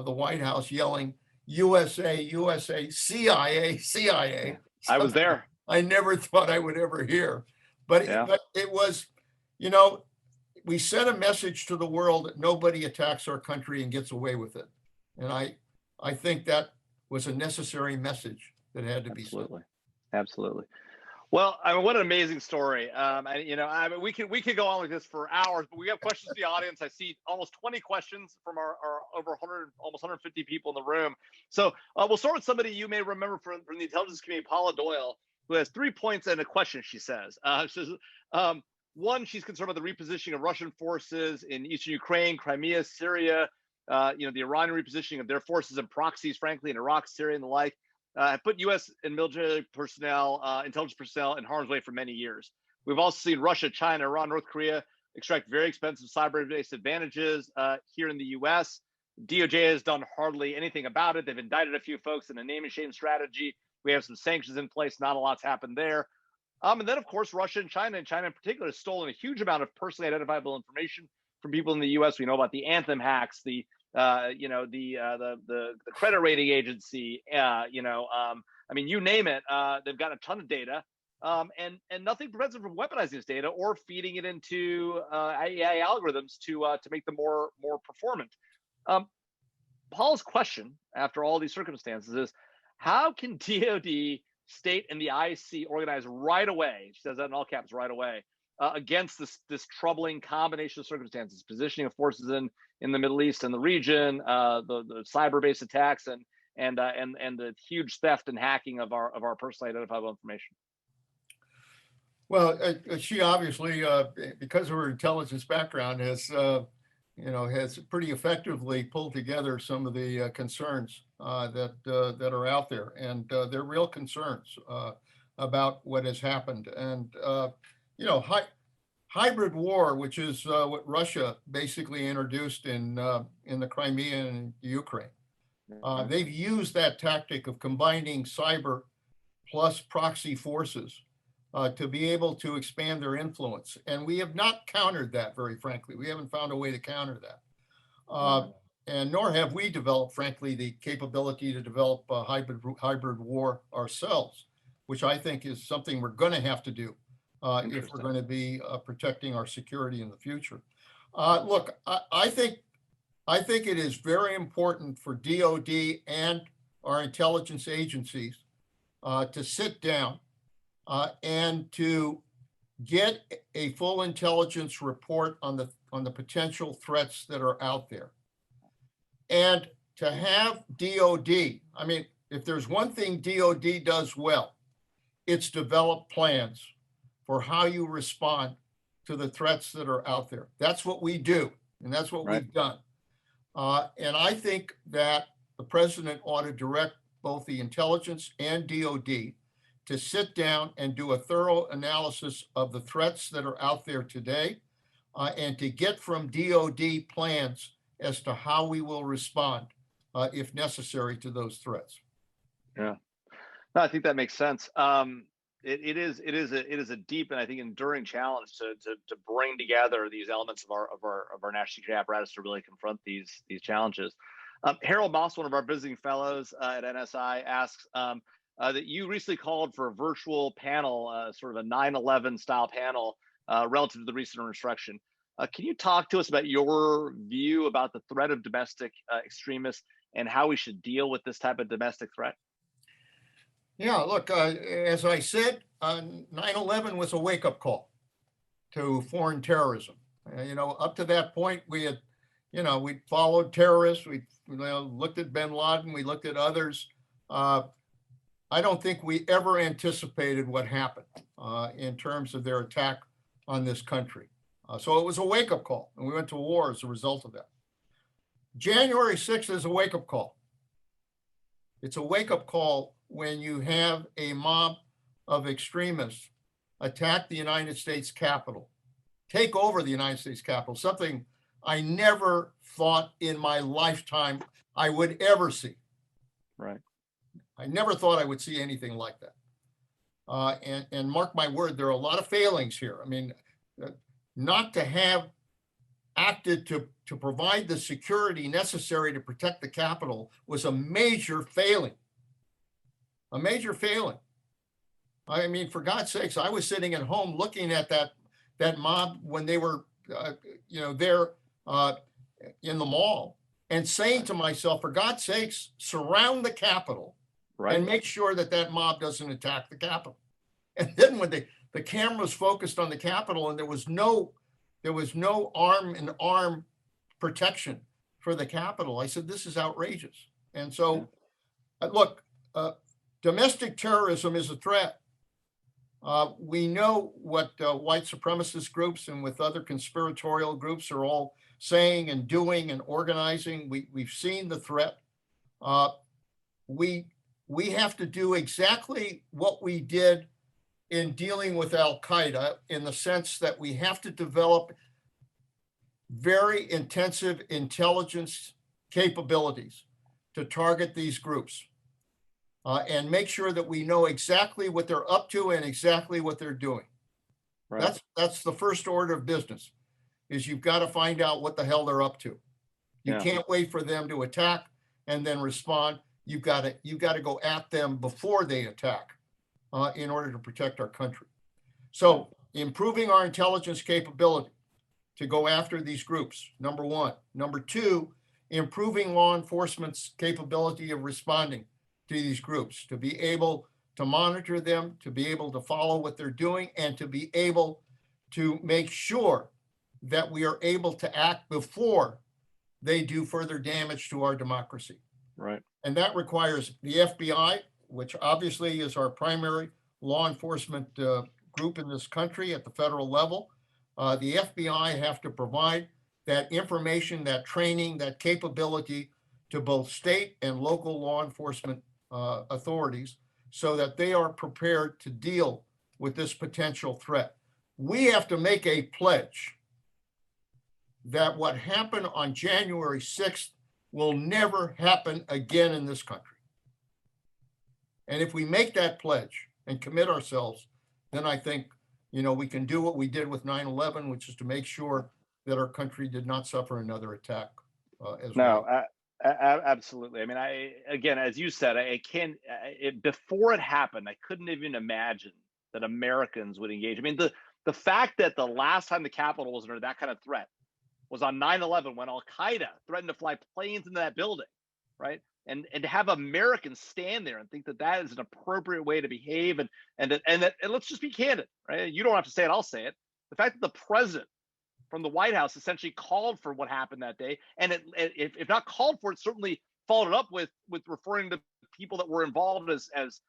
the White House yelling, USA, USA, CIA, CIA. I was there. I never thought I would ever hear. But it was, we sent a message to the world that nobody attacks our country and gets away with it. And I think that was a necessary message that had to be sent. Absolutely. Well, I mean, what an amazing story. I mean, we could go on like this for hours, but we have questions from the audience. I see almost 20 questions from our over 100, almost 150 people in the room. So we'll start with somebody you may remember from the intelligence community, Paula Doyle, who has 3 points and a question. She says, one, she's concerned about the repositioning of Russian forces in eastern Ukraine, Crimea, Syria. The Iranian repositioning of their forces and proxies, frankly, in Iraq, Syria, and the like. Have put U.S. and military personnel, intelligence personnel in harm's way for many years. We've also seen Russia, China, Iran, North Korea extract very expensive cyber-based advantages here in the U.S. DOJ has done hardly anything about it. They've indicted a few folks in a name and shame strategy. We have some sanctions in place. Not a lot's happened there. And then, of course, Russia and China in particular, has stolen a huge amount of personally identifiable information from people in the U.S. We know about the Anthem hacks, the credit rating agency. I mean, you name it. They've got a ton of data, and nothing prevents them from weaponizing this data or feeding it into AI algorithms to make them more performant. Paul's question, after all these circumstances, is how can DoD, state, and the IC organize right away? She says that in all caps, right away, against this troubling combination of circumstances, positioning of forces in the Middle East and the region, the cyber-based attacks, and the huge theft and hacking of our personally identifiable information. Well, she obviously, because of her intelligence background, has pretty effectively pulled together some of the concerns that are out there, and they're real concerns about what has happened. And hybrid war, which is what Russia basically introduced in the Crimea and Ukraine. They've used that tactic of combining cyber plus proxy forces to be able to expand their influence. And we have not countered that, very frankly. We haven't found a way to counter that. And nor have we developed, frankly, the capability to develop a hybrid war ourselves, which I think is something we're going to have to do if we're going to be protecting our security in the future. Look, I think it is very important for DoD and our intelligence agencies to sit down and to get a full intelligence report on the potential threats that are out there. And to have DoD, I mean, if there's one thing DoD does well, it's develop plans for how you respond to the threats that are out there. That's what we do, and that's what we've done. And I think that the president ought to direct both the intelligence and DoD to sit down and do a thorough analysis of the threats that are out there today, and to get from DoD plans as to how we will respond, if necessary, to those threats. Yeah, no, I think that makes sense. It is a deep and I think enduring challenge to bring together these elements of our national security apparatus to really confront these challenges. Harold Moss, one of our visiting fellows at NSI, asks that you recently called for a virtual panel, sort of a 9/11 style panel, relative to the recent insurrection. Can you talk to us about your view about the threat of domestic extremists and how we should deal with this type of domestic threat? Yeah, look, as I said, 9/11 was a wake-up call to foreign terrorism. Up to that point, we had, we followed terrorists. We looked at bin Laden. We looked at others. I don't think we ever anticipated what happened in terms of their attack on this country. So it was a wake-up call, and we went to war as a result of that. January 6th is a wake-up call. It's a wake-up call when you have a mob of extremists attack the United States Capitol, take over the United States Capitol, something I never thought in my lifetime I would ever see. Right. I never thought I would see anything like that. And mark my word, there are a lot of failings here. I mean, not to have acted to provide the security necessary to protect the Capitol was a major failing. A major failing. I mean, for God's sakes, I was sitting at home looking at that mob when they were, there in the mall, and saying to myself, for God's sakes, surround the Capitol, and make sure that mob doesn't attack the Capitol. And then when the cameras focused on the Capitol and there was no arm in arm protection for the Capitol, I said, this is outrageous. And so, look, domestic terrorism is a threat. We know what white supremacist groups and with other conspiratorial groups are all saying and doing and organizing. We've seen the threat. We have to do exactly what we did in dealing with Al-Qaeda, in the sense that we have to develop very intensive intelligence capabilities to target these groups. And make sure that we know exactly what they're up to and exactly what they're doing. Right. That's the first order of business, is you've got to find out what the hell they're up to. You can't wait for them to attack and then respond. You've got to go at them before they attack in order to protect our country. So improving our intelligence capability to go after these groups, number one. Number two, improving law enforcement's capability of responding to these groups, to be able to monitor them, to be able to follow what they're doing, and to be able to make sure that we are able to act before they do further damage to our democracy. Right. And that requires the FBI, which obviously is our primary law enforcement group in this country at the federal level. The FBI have to provide that information, that training, that capability to both state and local law enforcement authorities, so that they are prepared to deal with this potential threat. We have to make a pledge that what happened on January 6th will never happen again in this country. And if we make that pledge and commit ourselves, then I think, we can do what we did with 9/11, which is to make sure that our country did not suffer another attack as well. Absolutely. I mean, again, as you said, before it happened, I couldn't even imagine that Americans would engage. I mean, the fact that the last time the Capitol was under that kind of threat was on 9/11, when Al-Qaeda threatened to fly planes into that building, right? And to have Americans stand there and think that that is an appropriate way to behave, and let's just be candid, right? You don't have to say it, I'll say it. The fact that the president from the White House essentially called for what happened that day, and if not called for it, certainly followed it up with referring to people that were involved as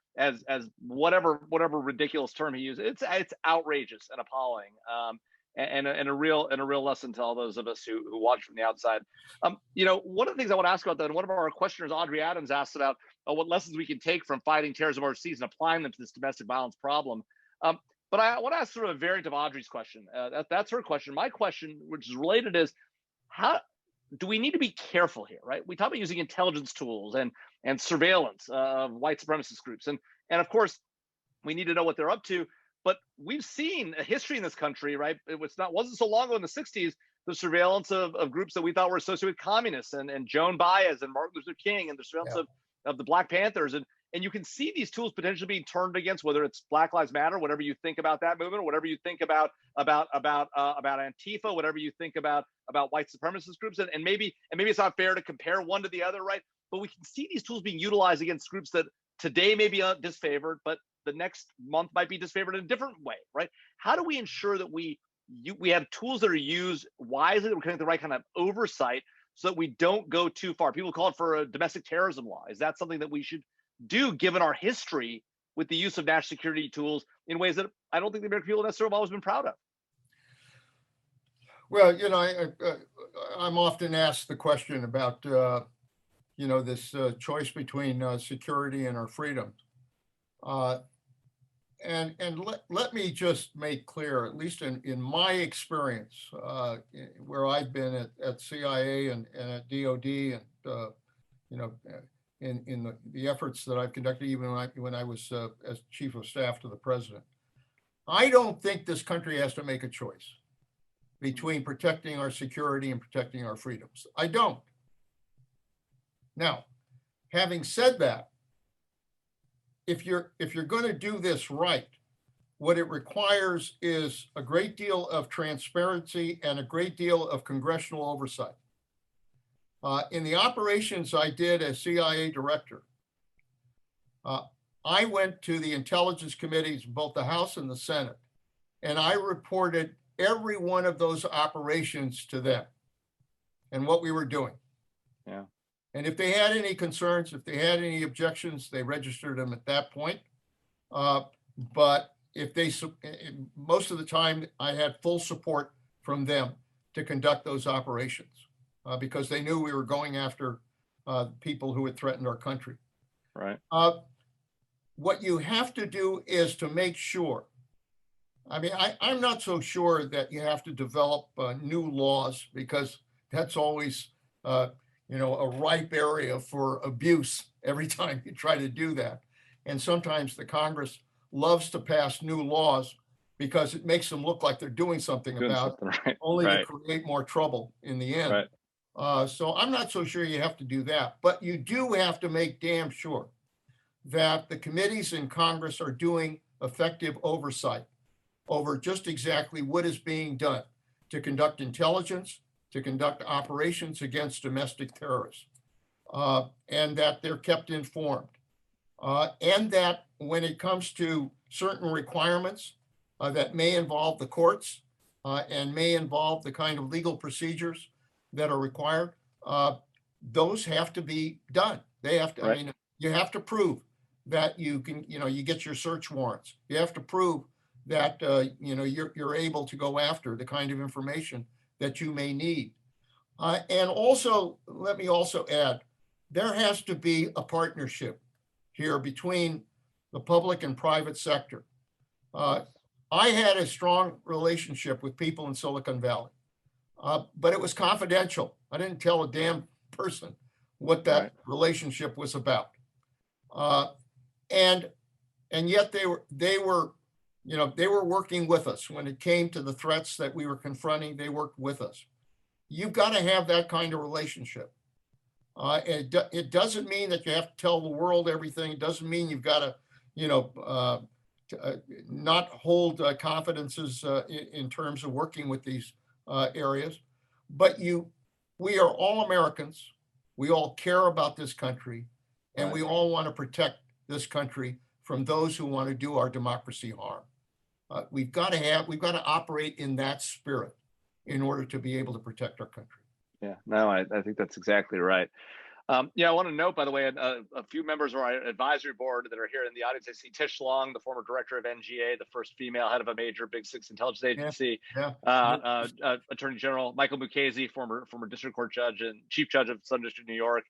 whatever ridiculous term he used. It's outrageous and appalling, and a real lesson to all those of us who watch from the outside. One of the things I want to ask about that, and one of our questioners, Audrey Adams, asked about what lessons we can take from fighting terrorism overseas and applying them to this domestic violence problem. But I want to ask sort of a variant of Audrey's question. That's her question. My question, which is related, is how do we need to be careful here, right? We talk about using intelligence tools and surveillance of white supremacist groups. And of course, we need to know what they're up to. But we've seen a history in this country, right? Wasn't so long ago in the 60s, the surveillance of groups that we thought were associated with communists, and Joan Baez and Martin Luther King, and the surveillance of the Black Panthers. And you can see these tools potentially being turned against, whether it's Black Lives Matter, whatever you think about that movement, or whatever you think about Antifa, whatever you think about white supremacist groups, and maybe it's not fair to compare one to the other, right? But we can see these tools being utilized against groups that today may be disfavored, but the next month might be disfavored in a different way, right? How do we ensure that we have tools that are used wisely, that we're getting the right kind of oversight, so that we don't go too far? People call it for a domestic terrorism law. Is that something that we should do, given our history with the use of national security tools in ways that I don't think the American people necessarily have always been proud of? Well, I'm often asked the question about, this choice between security and our freedom. And let me just make clear, at least in my experience, where I've been at CIA and at DOD, and in the efforts that I've conducted, even when I was as chief of staff to the president, I don't think this country has to make a choice between protecting our security and protecting our freedoms. I don't. Now, having said that, if you're going to do this right, what it requires is a great deal of transparency and a great deal of congressional oversight. In the operations I did as CIA director, I went to the intelligence committees, both the House and the Senate, and I reported every one of those operations to them and what we were doing. Yeah. And if they had any concerns, if they had any objections, they registered them at that point. But if they, most of the time, I had full support from them to conduct those operations because they knew we were going after people who had threatened our country. Right. What you have to do is to make sure. I mean, I'm not so sure that you have to develop new laws because that's always, a ripe area for abuse every time you try to do that. And sometimes the Congress loves to pass new laws because it makes them look like they're doing something about it, right. only right. to create more trouble in the end. Right. So I'm not so sure you have to do that, but you do have to make damn sure that the committees in Congress are doing effective oversight over just exactly what is being done to conduct intelligence, to conduct operations against domestic terrorists, and that they're kept informed. And that when it comes to certain requirements that may involve the courts and may involve the kind of legal procedures that are required, those have to be done. They have to, Right. I mean, you have to prove that you can, you get your search warrants. You have to prove that, you're able to go after the kind of information that you may need. And also, let me also add, there has to be a partnership here between the public and private sector. I had a strong relationship with people in Silicon Valley, but it was confidential. I didn't tell a damn person what that Right. relationship was about. And yet they were working with us when it came to the threats that we were confronting. They worked with us. You've got to have that kind of relationship. It doesn't mean that you have to tell the world everything. It doesn't mean you've got to, not hold confidences in terms of working with these areas. But we are all Americans. We all care about this country, and Right. we all want to protect this country from those who want to do our democracy harm. We've got to operate in that spirit in order to be able to protect our country. Yeah, no, I think that's exactly right. I want to note, by the way, a few members of our advisory board that are here in the audience. I see Tish Long, the former director of NGA, the first female head of a major Big Six intelligence agency. Yeah. Attorney General Michael Mukasey, former district court judge and chief judge of Southern District of New York,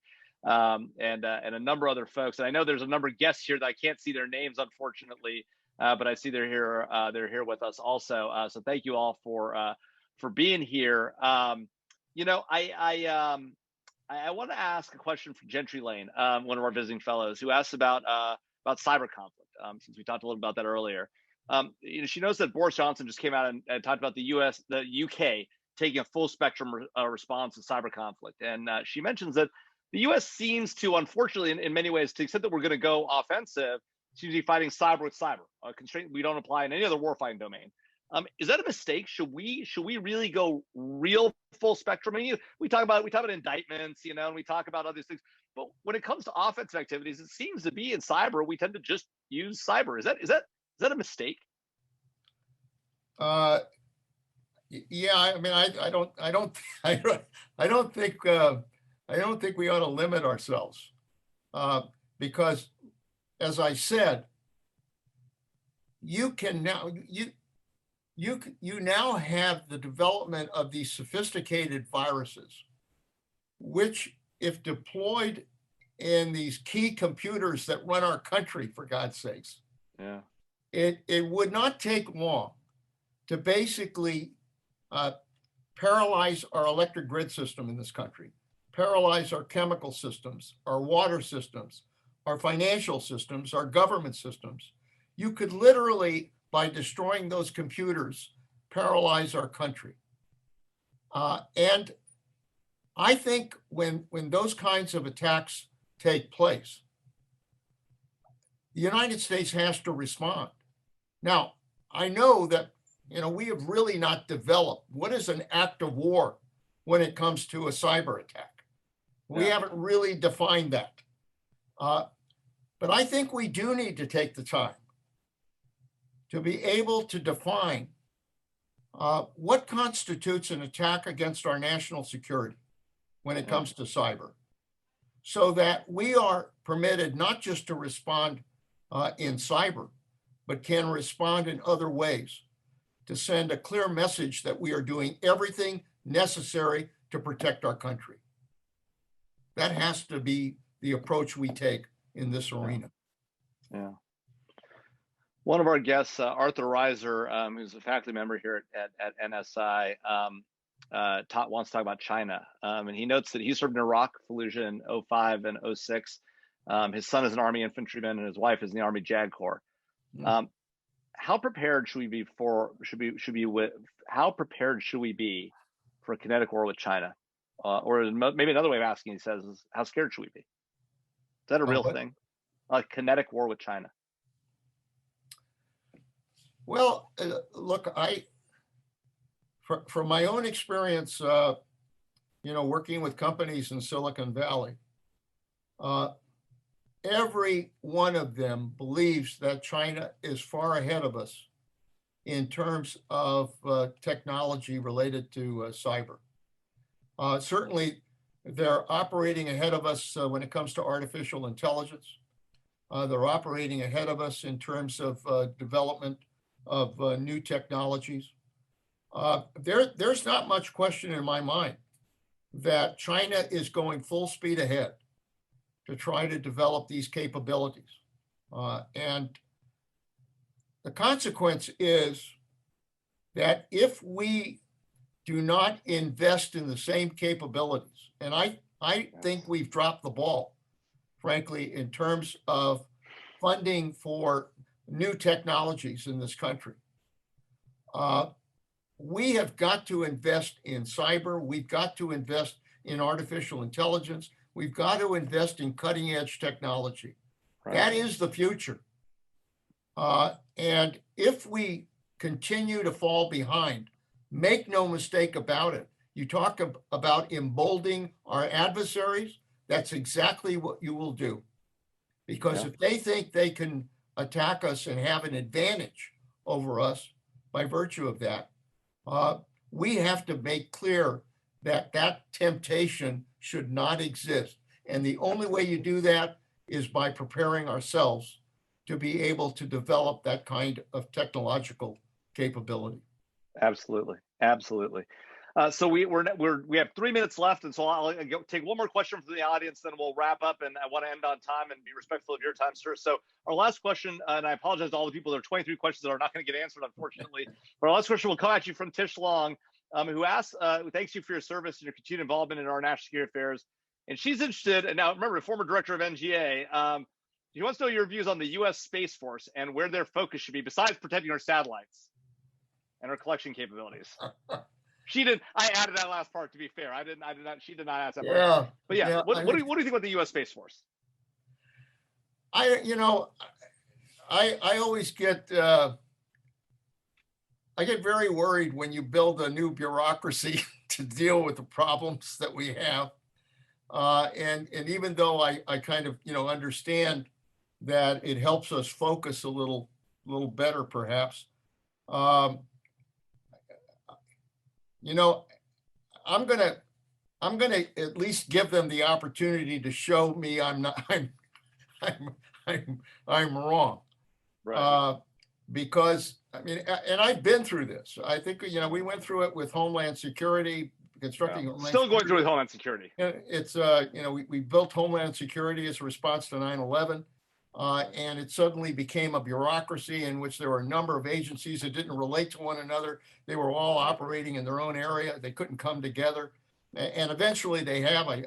and a number of other folks. And I know there's a number of guests here that I can't see their names, unfortunately, but I see they're here. They're here with us also. So thank you all for being here. I want to ask a question from Gentry Lane, one of our visiting fellows, who asked about cyber conflict. Since we talked a little about that earlier, she knows that Boris Johnson just came out and talked about the UK taking a full spectrum response to cyber conflict, and she mentions that the U.S. seems to, unfortunately, in many ways, to the extent that we're going to go offensive, seems to be fighting cyber with cyber, a constraint we don't apply in any other warfighting domain. Is that a mistake? Should we really go real full spectrum? I mean, we talk about indictments, and we talk about other things. But when it comes to offensive activities, it seems to be in cyber, we tend to just use cyber. Is that a mistake? Yeah, I mean, I don't think we ought to limit ourselves because, as I said, you now have the development of these sophisticated viruses, which, if deployed in these key computers that run our country, for God's sakes, yeah, it would not take long to basically paralyze our electric grid system in this country, paralyze our chemical systems, our water systems, our financial systems, our government systems. You could literally, by destroying those computers, paralyze our country. And I think when those kinds of attacks take place, the United States has to respond. Now, I know that we have really not developed what is an act of war when it comes to a cyber attack. We haven't really defined that. But But I think we do need to take the time to be able to define what constitutes an attack against our national security when it comes to cyber, so that we are permitted not just to respond in cyber, but can respond in other ways to send a clear message that we are doing everything necessary to protect our country. That has to be the approach we take in this arena. Yeah. One of our guests, Arthur Reiser, who's a faculty member here at NSI, wants to talk about China. And he notes that he served in Iraq, Fallujah in 05 and 06. His son is an Army infantryman and his wife is in the Army JAG Corps. How prepared should we be for a kinetic war with China? Or maybe another way of asking, he says, is how scared should we be? Is that a real thing? A kinetic war with China? Well, look, from my own experience, working with companies in Silicon Valley, every one of them believes that China is far ahead of us in terms of technology related to cyber. Certainly, they're operating ahead of us when it comes to artificial intelligence. They're operating ahead of us in terms of development of new technologies. There's not much question in my mind that China is going full speed ahead to try to develop these capabilities. And the consequence is that if we do not invest in the same capabilities, and I think we've dropped the ball, frankly, in terms of funding for new technologies in this country. We have got to invest in cyber. We've got to invest in artificial intelligence. We've got to invest in cutting edge technology. Right. That is the future. And if we continue to fall behind, make no mistake about it. You talk about emboldening our adversaries. That's exactly what you will do. Because if they think they can attack us and have an advantage over us by virtue of that, we have to make clear that that temptation should not exist. And the only way you do that is by preparing ourselves to be able to develop that kind of technological capability. Absolutely, absolutely. So we have 3 minutes left, and so I'll take one more question from the audience, then we'll wrap up. And I want to end on time and be respectful of your time, sir. So our last question, and I apologize to all the people. There are 23 questions that are not going to get answered, unfortunately. But our last question will come at you from Tish Long, who asks, thanks you for your service and your continued involvement in our national security affairs. And she's interested, and now remember, former director of NGA. She wants to know your views on the U.S. Space Force and where their focus should be, besides protecting our satellites and our collection capabilities. She did. I added that last part to be fair. I did not. She did not ask that part. But yeah, what do you think about the U.S. Space Force? I always get very worried when you build a new bureaucracy to deal with the problems that we have. And even though I kind of understand that it helps us focus a little better, perhaps. I'm gonna at least give them the opportunity to show me I'm wrong. Right. Because and I've been through this. I think we went through it with Homeland Security, constructing. Yeah. Still going through with Homeland Security. It's we built Homeland Security as a response to 9/11. And it suddenly became a bureaucracy in which there were a number of agencies that didn't relate to one another. They were all operating in their own area. They couldn't come together. And eventually they have. I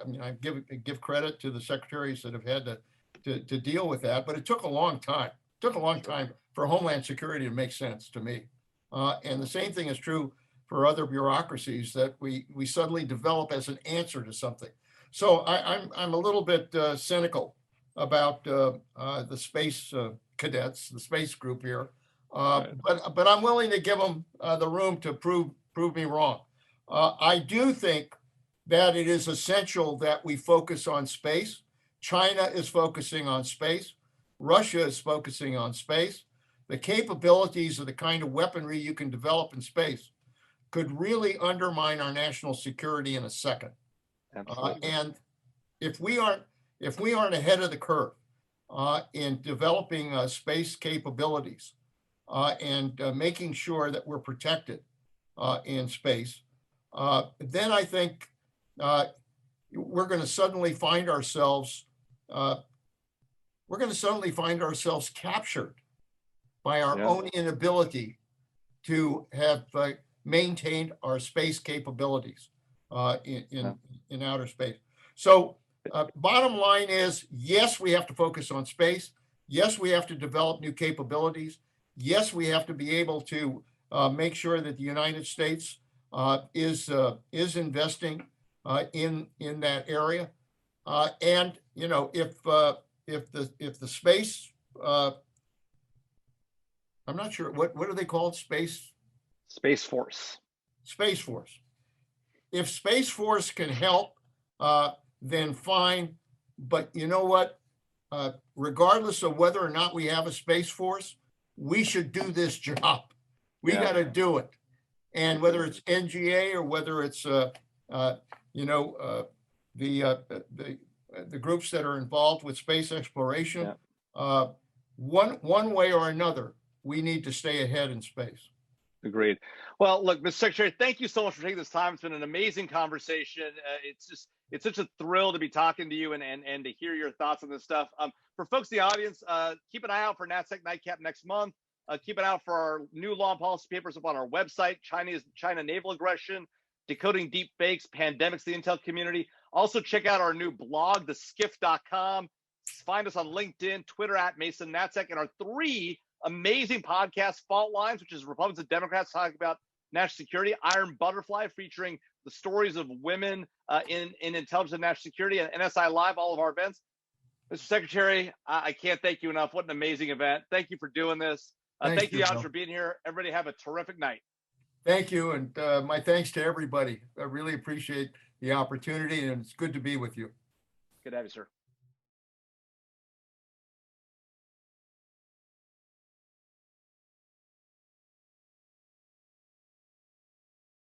give credit to the secretaries that have had to deal with that. But it took a long time. It took a long time for Homeland Security to make sense to me. And the same thing is true for other bureaucracies that we suddenly develop as an answer to something. So I'm a little bit cynical about the space cadets, the space group here, but I'm willing to give them the room to prove me wrong. I do think that it is essential that we focus on space. China is focusing on space. Russia is focusing on space. The capabilities of the kind of weaponry you can develop in space could really undermine our national security in a second. And if we aren't ahead of the curve in developing space capabilities and making sure that we're protected in space, then I think we're going to suddenly find ourselves captured by our own inability to have maintained our space capabilities in outer space. So bottom line is, yes, we have to focus on space. Yes, we have to develop new capabilities. Yes, we have to be able to make sure that the United States is investing in that area. And you know, if the space, I'm not sure what are they called? Space Force. Space Force. If Space Force can help, then fine. But you know what? Regardless of whether or not we have a Space Force, we should do this job. We got to do it. And whether it's NGA or whether it's the groups that are involved with space exploration, one way or another, we need to stay ahead in space. Agreed. Well, look, Mr. Secretary, thank you so much for taking this time. It's been an amazing conversation. It's such a thrill to be talking to you and to hear your thoughts on this stuff. For folks in the audience, keep an eye out for NatSec Nightcap next month. Keep an eye out for our new law and policy papers up on our website, China Naval Aggression, Decoding Deep Fakes, Pandemics, the Intel Community. Also, check out our new blog, theskiff.com. Find us on LinkedIn, Twitter @Mason NatSec, and our 3 amazing podcasts, Fault Lines, which is Republicans and Democrats talking about national security, Iron Butterfly, featuring the stories of women in intelligence and national security, and NSI Live, all of our events. Mr. Secretary, I can't thank you enough. What an amazing event. Thank you for doing this. Thank you, the audience, for being here. Everybody have a terrific night. Thank you, and my thanks to everybody. I really appreciate the opportunity, and it's good to be with you. Good to have you, sir.